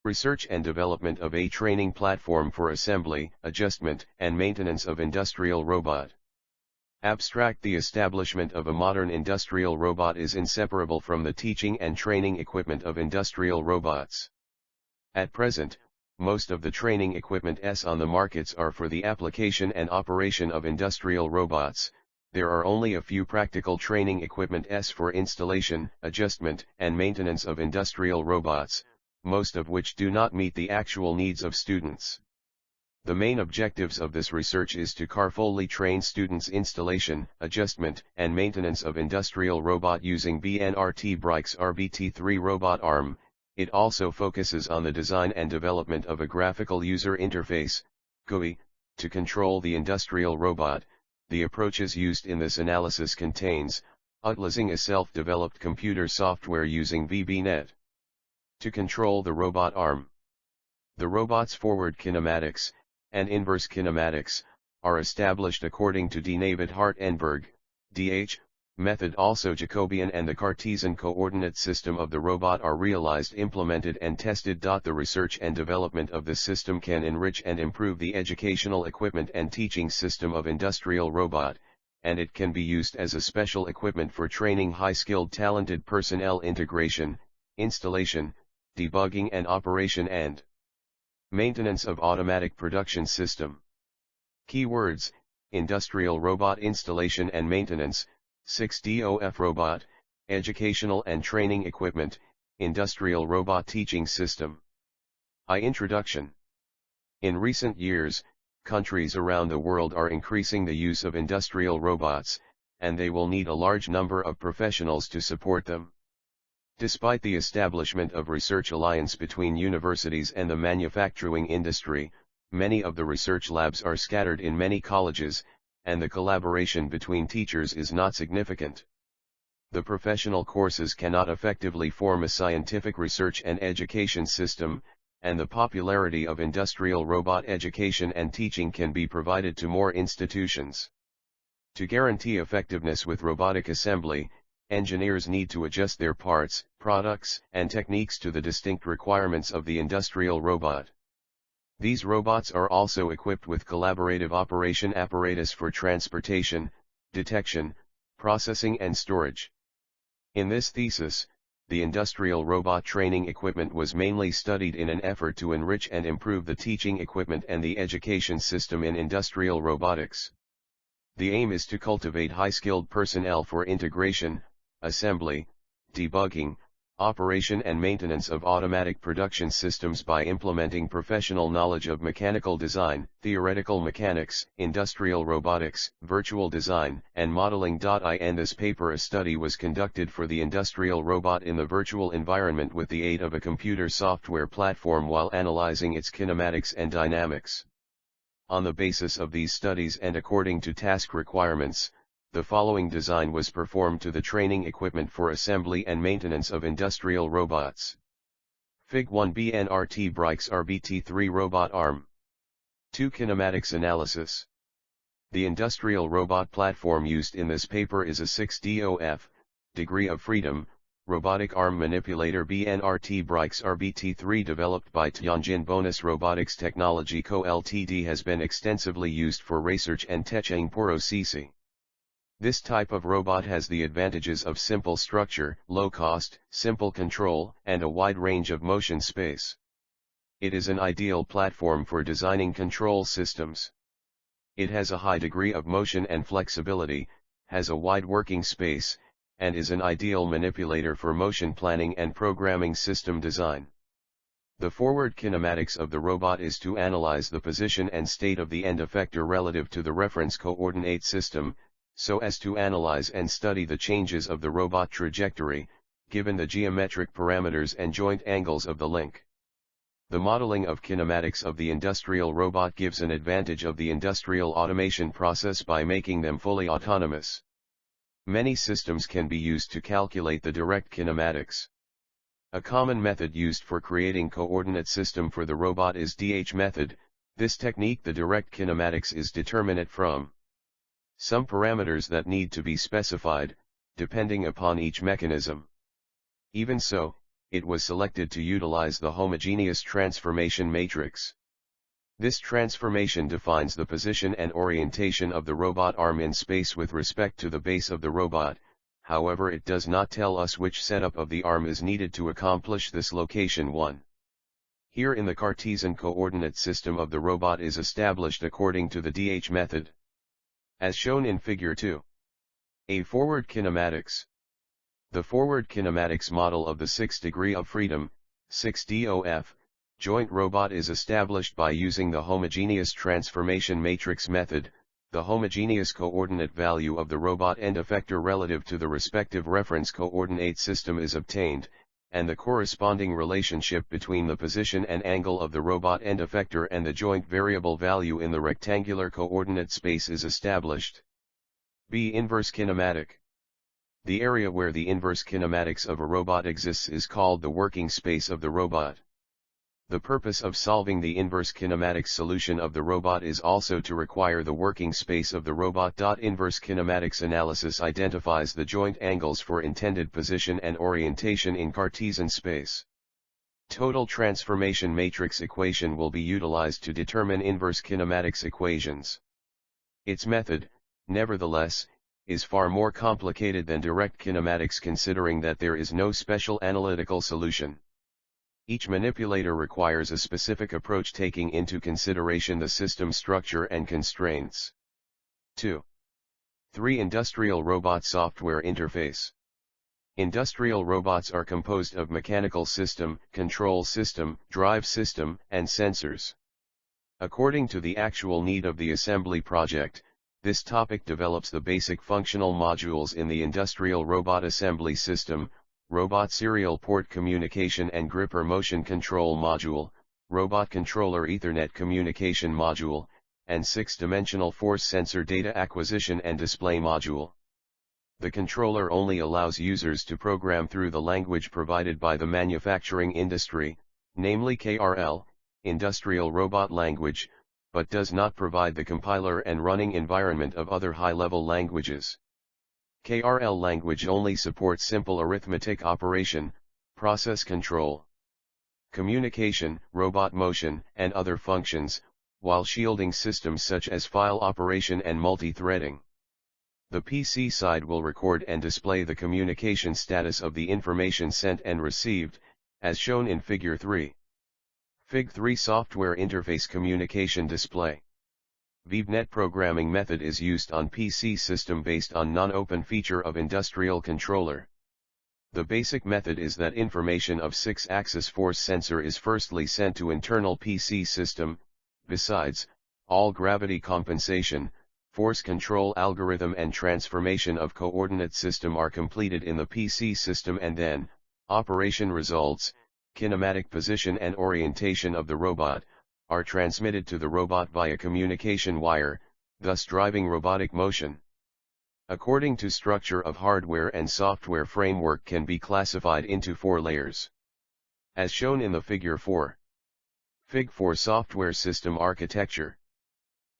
Research and development of a training platform for assembly, adjustment, and maintenance of industrial robot. Abstract: the establishment of a modern industrial robot is inseparable from the teaching and training equipment of industrial robots. At present, most of the training equipment on the markets are for the application and operation of industrial robots. There are only a few practical training equipment for installation, adjustment, and maintenance of industrial robots, most of which do not meet the actual needs of students. The main objectives of this research is to carefully train students installation, adjustment, and maintenance of industrial robot using BNRT Brikes RBT3 robot arm. It also focuses on the design and development of a graphical user interface, GUI, to control the industrial robot. The approaches used in this analysis contains, utilizing a self-developed computer software using VBNet. To control the robot arm. The robot's forward kinematics, and inverse kinematics, are established according to David-Hartenberg, DH, method. Also Jacobian and the Cartesian coordinate system of the robot are realized, implemented and tested. The research and development of this system can enrich and improve the educational equipment and teaching system of industrial robot, and it can be used as a special equipment for training high-skilled talented personnel. Integration, installation, debugging and operation and maintenance of automatic production system. Keywords: industrial robot installation and maintenance, 6DOF robot, educational and training equipment, industrial robot teaching system. Introduction. In recent years, countries around the world are increasing the use of industrial robots, and they will need a large number of professionals to support them. Despite the establishment of research alliance between universities and the manufacturing industry, many of the research labs are scattered in many colleges, and the collaboration between teachers is not significant. The professional courses cannot effectively form a scientific research and education system, and the popularity of industrial robot education and teaching can be provided to more institutions. To guarantee effectiveness with robotic assembly, engineers need to adjust their parts, products, and techniques to the distinct requirements of the industrial robot. These robots are also equipped with collaborative operation apparatus for transportation, detection, processing and storage. In this thesis, the industrial robot training equipment was mainly studied in an effort to enrich and improve the teaching equipment and the education system in industrial robotics. The aim is to cultivate high-skilled personnel for integration, assembly, debugging, operation and maintenance of automatic production systems by implementing professional knowledge of mechanical design, theoretical mechanics, industrial robotics, virtual design, and modeling. In this paper, a study was conducted for the industrial robot in the virtual environment with the aid of a computer software platform while analyzing its kinematics and dynamics. On the basis of these studies and according to task requirements, the following design was performed to the training equipment for assembly and maintenance of industrial robots. Fig. 1 BNRT Brikes RBT3 robot arm. 2 Kinematics analysis. The industrial robot platform used in this paper is a 6DOF, degree of freedom, robotic arm manipulator. BNRT Brikes RBT3 developed by Tianjin Bonus Robotics Technology Co. Ltd. has been extensively used for research and teaching processes. This type of robot has the advantages of simple structure, low cost, simple control, and a wide range of motion space. It is an ideal platform for designing control systems. It has a high degree of motion and flexibility, has a wide working space, and is an ideal manipulator for motion planning and programming system design. The forward kinematics of the robot is to analyze the position and state of the end effector relative to the reference coordinate system, so as to analyze and study the changes of the robot trajectory, given the geometric parameters and joint angles of the link. The modeling of kinematics of the industrial robot gives an advantage of the industrial automation process by making them fully autonomous. Many systems can be used to calculate the direct kinematics. A common method used for creating coordinate system for the robot is DH method. This technique, the direct kinematics, is determinate from some parameters that need to be specified, depending upon each mechanism. Even so, it was selected to utilize the homogeneous transformation matrix. This transformation defines the position and orientation of the robot arm in space with respect to the base of the robot, however it does not tell us which setup of the arm is needed to accomplish this location 1. Here in the Cartesian coordinate system of the robot is established according to the DH method. As shown in figure 2. A. Forward kinematics. The forward kinematics model of the 6th degree of freedom, 6DOF, joint robot is established by using the homogeneous transformation matrix method. The homogeneous coordinate value of the robot end effector relative to the respective reference coordinate system is obtained, and the corresponding relationship between the position and angle of the robot end effector and the joint variable value in the rectangular coordinate space is established. B. Inverse kinematic. The area where the inverse kinematics of a robot exists is called the working space of the robot. The purpose of solving the inverse kinematics solution of the robot is also to require the working space of the robot. Inverse kinematics analysis identifies the joint angles for intended position and orientation in Cartesian space. Total transformation matrix equation will be utilized to determine inverse kinematics equations. Its method, nevertheless, is far more complicated than direct kinematics, considering that there is no special analytical solution. Each manipulator requires a specific approach taking into consideration the system structure and constraints. 2. 3. Industrial robot software interface. Industrial robots are composed of mechanical system, control system, drive system, and sensors. According to the actual need of the assembly project, this topic develops the basic functional modules in the industrial robot assembly system: Robot Serial Port Communication and Gripper Motion Control Module, Robot Controller Ethernet Communication Module, and 6-dimensional Force Sensor Data Acquisition and Display Module. The controller only allows users to program through the language provided by the manufacturing industry, namely KRL, Industrial Robot Language, but does not provide the compiler and running environment of other high-level languages. KRL language only supports simple arithmetic operation, process control, communication, robot motion, and other functions, while shielding systems such as file operation and multi-threading. The PC side will record and display the communication status of the information sent and received, as shown in Figure 3. Fig 3 Software Interface Communication Display. VBNet programming method is used on PC system based on non-open feature of industrial controller. The basic method is that information of 6-axis force sensor is firstly sent to internal PC system. Besides, all gravity compensation, force control algorithm and transformation of coordinate system are completed in the PC system, and then, operation results, kinematic position and orientation of the robot, are transmitted to the robot via communication wire, thus driving robotic motion. According to structure of hardware and software, framework can be classified into 4 layers. As shown in the Figure 4. Fig 4 Software System Architecture.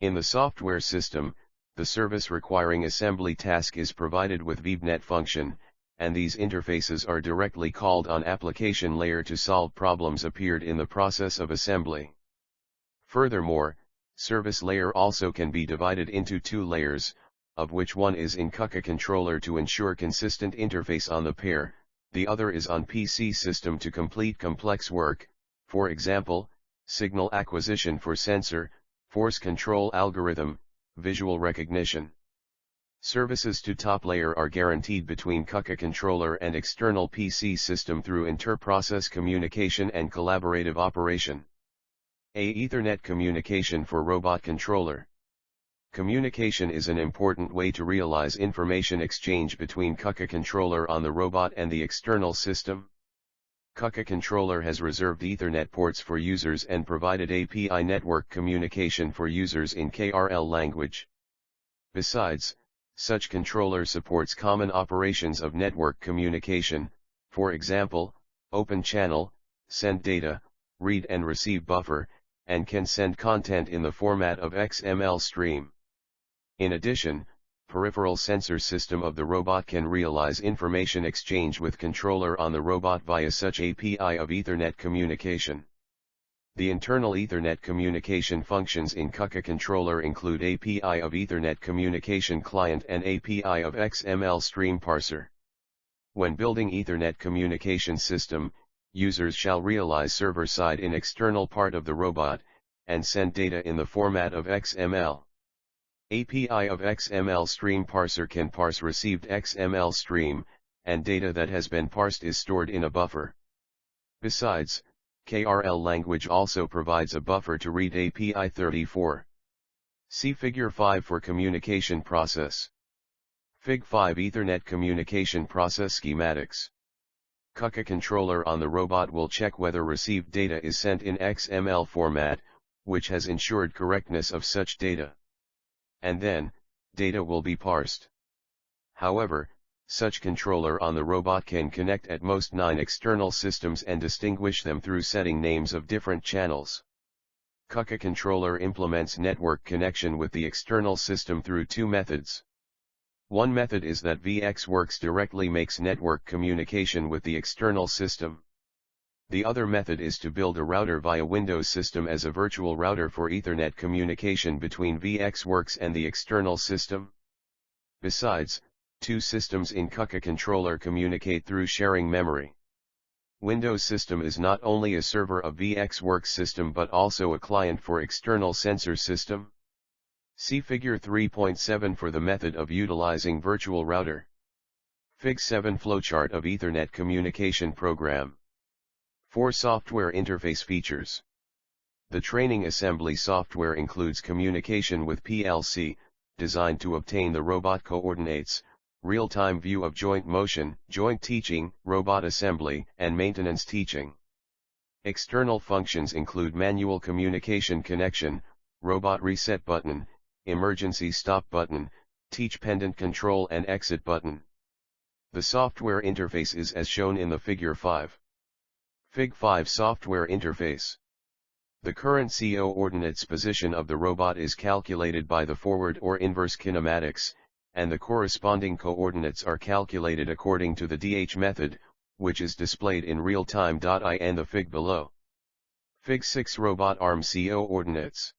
In the software system, the service requiring assembly task is provided with VBNet function, and these interfaces are directly called on application layer to solve problems appeared in the process of assembly. Furthermore, service layer also can be divided into 2 layers, of which one is in KUKA controller to ensure consistent interface on the pair, the other is on PC system to complete complex work, for example, signal acquisition for sensor, force control algorithm, visual recognition. Services to top layer are guaranteed between KUKA controller and external PC system through inter-process communication and collaborative operation. A. Ethernet communication for robot controller. Communication is an important way to realize information exchange between KUKA controller on the robot and the external system. KUKA controller has reserved Ethernet ports for users and provided API network communication for users in KRL language. Besides, such controller supports common operations of network communication, for example, open channel, send data, read and receive buffer, and can send content in the format of XML stream. In addition, peripheral sensor system of the robot can realize information exchange with controller on the robot via such API of Ethernet communication. The internal Ethernet communication functions in KUKA controller include API of Ethernet communication client and API of XML stream parser. When building Ethernet communication system, users shall realize server-side in external part of the robot, and send data in the format of XML. API of XML stream parser can parse received XML stream, and data that has been parsed is stored in a buffer. Besides, KRL language also provides a buffer to read API 34. See Figure 5 for communication process. Fig 5 Ethernet communication process schematics. KUKA controller on the robot will check whether received data is sent in XML format, which has ensured correctness of such data. And then, data will be parsed. However, such controller on the robot can connect at most 9 external systems and distinguish them through setting names of different channels. KUKA controller implements network connection with the external system through 2 methods. One method is that VxWorks directly makes network communication with the external system. The other method is to build a router via Windows system as a virtual router for Ethernet communication between VxWorks and the external system. Besides, 2 systems in KUKA controller communicate through sharing memory. Windows system is not only a server of VxWorks system but also a client for external sensor system. See Figure 3.7 for the method of utilizing virtual router. Fig 7 Flowchart of Ethernet communication program. 4 Software interface features. The training assembly software includes communication with PLC, designed to obtain the robot coordinates, real-time view of joint motion, joint teaching, robot assembly, and maintenance teaching. External functions include manual communication connection, robot reset button, emergency stop button, teach pendant control and exit button. The software interface is as shown in the Figure 5. Fig 5 Software interface. The current coordinates position of the robot is calculated by the forward or inverse kinematics, and the corresponding coordinates are calculated according to the DH method, which is displayed in real-time. In the fig below. Fig 6 Robot arm coordinates.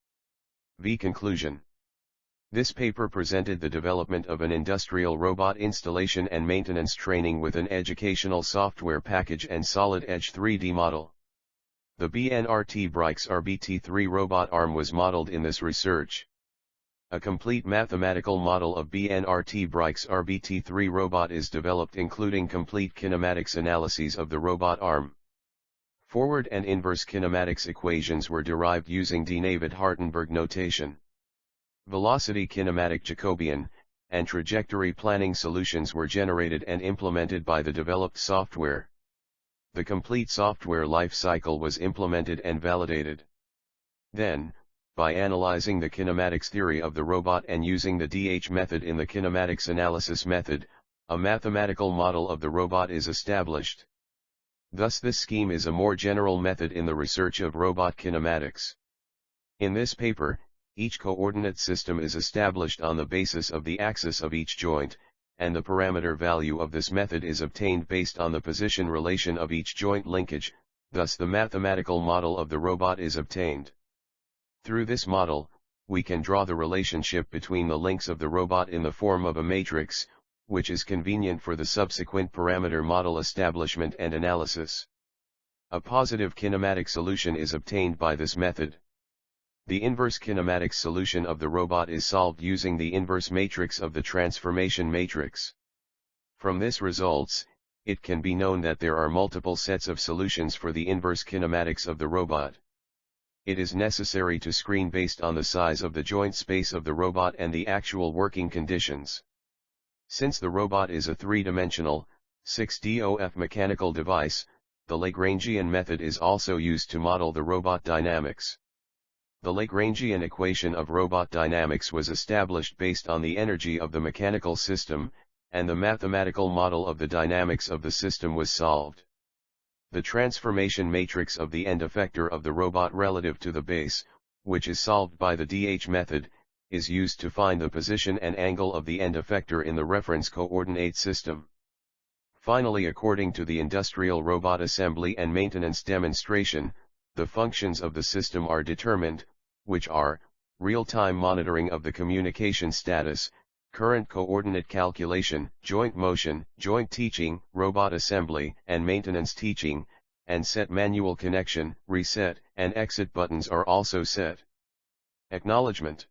V. Conclusion. This paper presented the development of an industrial robot installation and maintenance training with an educational software package and solid edge 3D model. The BNRT Brix RBT3 robot arm was modeled in this research. A complete mathematical model of BNRT Brix RBT3 robot is developed including complete kinematics analyses of the robot arm. Forward and inverse kinematics equations were derived using David-Hartenberg notation. Velocity kinematic Jacobian, and trajectory planning solutions were generated and implemented by the developed software. The complete software life cycle was implemented and validated. Then, by analyzing the kinematics theory of the robot and using the DH method in the kinematics analysis method, a mathematical model of the robot is established. Thus this scheme is a more general method in the research of robot kinematics. In this paper, each coordinate system is established on the basis of the axis of each joint, and the parameter value of this method is obtained based on the position relation of each joint linkage, thus the mathematical model of the robot is obtained. Through this model, we can draw the relationship between the links of the robot in the form of a matrix, which is convenient for the subsequent parameter model establishment and analysis. A positive kinematic solution is obtained by this method. The inverse kinematics solution of the robot is solved using the inverse matrix of the transformation matrix. From this results, it can be known that there are multiple sets of solutions for the inverse kinematics of the robot. It is necessary to screen based on the size of the joint space of the robot and the actual working conditions. Since the robot is a three-dimensional, 6DOF mechanical device, the Lagrangian method is also used to model the robot dynamics. The Lagrangian equation of robot dynamics was established based on the energy of the mechanical system, and the mathematical model of the dynamics of the system was solved. The transformation matrix of the end effector of the robot relative to the base, which is solved by the DH method, is used to find the position and angle of the end effector in the reference coordinate system. Finally, according to the industrial robot assembly and maintenance demonstration, the functions of the system are determined, which are, real-time monitoring of the communication status, current coordinate calculation, joint motion, joint teaching, robot assembly and maintenance teaching, and set manual connection, reset, and exit buttons are also set. Acknowledgement.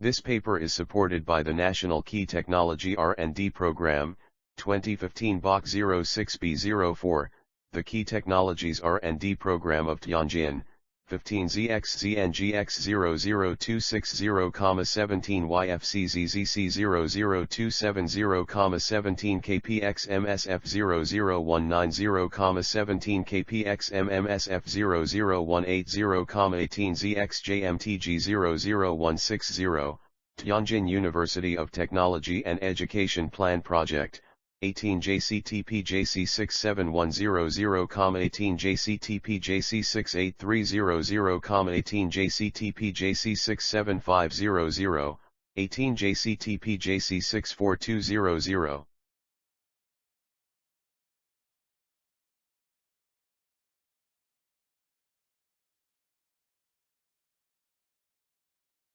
This paper is supported by the National Key Technology R&D Program, 2015 Bach 06B04, the Key Technologies R&D Program of Tianjin, 15ZXZNGX00260,17YFCZZC00270,17 KPXMSF00190,17 KPXMMSF00180,18 ZXJMTG00160, Tianjin University of Technology and Education Plan Project, 18 JCTP JC67100, 18 JCTP JC68300, 18 JCTP JC67500, 18 JCTP JC64200.